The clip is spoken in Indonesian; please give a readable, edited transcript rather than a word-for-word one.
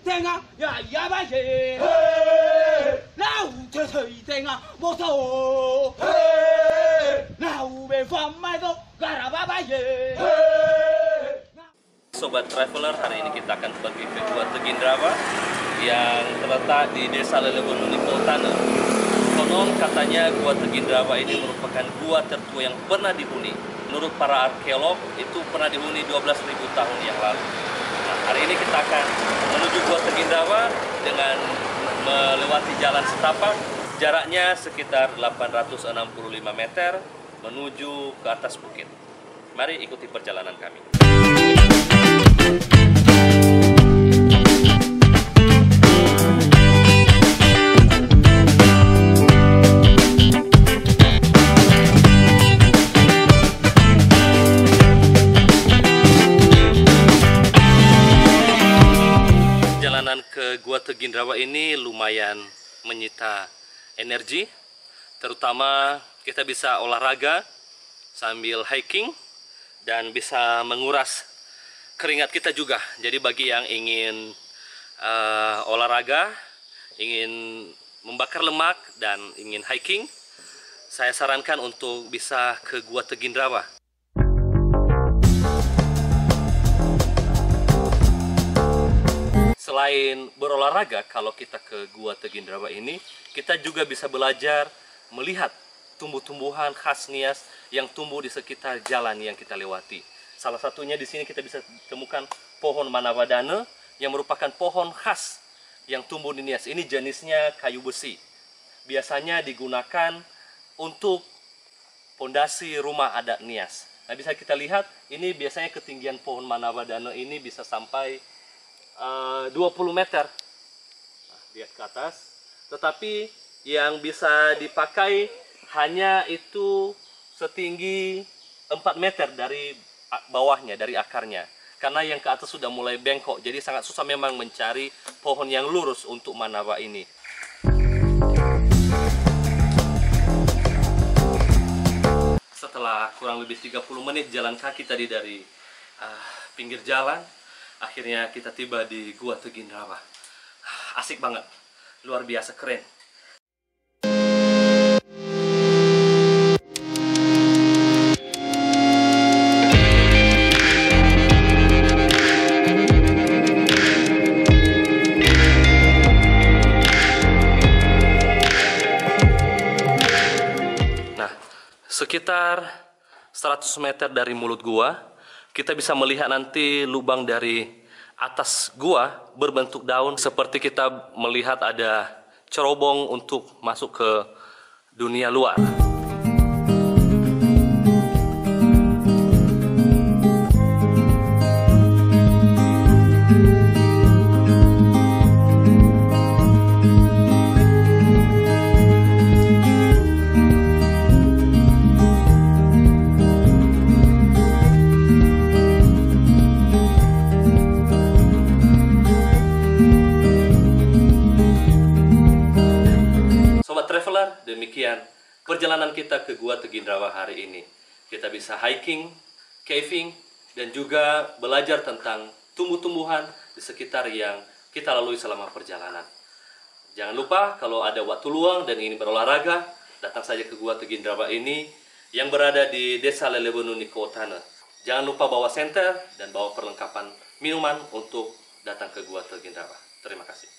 Tenga ya ya ba ye. Now tenga moto. Now be from my do garaba ba ye. Sobat Traveler, hari ini kita akan pergi ke Gua Tegindrawa yang terletak di Desa Lelebon, Utana. Konon katanya Gua Tegindrawa ini merupakan gua tertua yang pernah dihuni. Menurut para arkeolog, itu pernah dihuni 12.000 tahun yang lalu. Nah, hari ini kita akan menuju Gua Tegindrawa dengan melewati jalan setapak. Jaraknya sekitar 865 meter menuju ke atas bukit. Mari ikuti perjalanan kami. Perjalanan ke Gua Tegindrawa ini lumayan menyita energi, terutama kita bisa olahraga sambil hiking dan bisa menguras keringat kita juga. Jadi bagi yang ingin olahraga, ingin membakar lemak dan ingin hiking, saya sarankan untuk bisa ke Gua Tegindrawa. Selain berolahraga, kalau kita ke Gua Tegindrawa ini, kita juga bisa belajar melihat tumbuh-tumbuhan khas Nias yang tumbuh di sekitar jalan yang kita lewati. Salah satunya di sini kita bisa temukan pohon Manawardhana yang merupakan pohon khas yang tumbuh di Nias. Ini jenisnya kayu besi. Biasanya digunakan untuk pondasi rumah adat Nias. Nah, bisa kita lihat ini biasanya ketinggian pohon Manawardhana ini bisa sampai 20 meter. Nah, lihat ke atas. Tetapi yang bisa dipakai hanya itu setinggi 4 meter dari bawahnya, dari akarnya. Karena yang ke atas sudah mulai bengkok, jadi sangat susah memang mencari pohon yang lurus untuk Manawa ini. Setelah kurang lebih 30 menit jalan kaki tadi dari pinggir jalan, akhirnya kita tiba di Gua Tegindrawa. Asik banget, luar biasa keren. Nah, sekitar 100 meter dari mulut gua, kita bisa melihat nanti lubang dari atas gua berbentuk daun, seperti kita melihat ada cerobong untuk masuk ke dunia luar. Traveler, demikian perjalanan kita ke Gua Tegindrawa hari ini. Kita bisa hiking, caving, dan juga belajar tentang tumbuh-tumbuhan di sekitar yang kita lalui selama perjalanan. Jangan lupa kalau ada waktu luang dan ingin berolahraga, datang saja ke Gua Tegindrawa ini yang berada di Desa Lelebon, Utana. Jangan lupa bawa senter dan bawa perlengkapan minuman untuk datang ke Gua Tegindrawa. Terima kasih.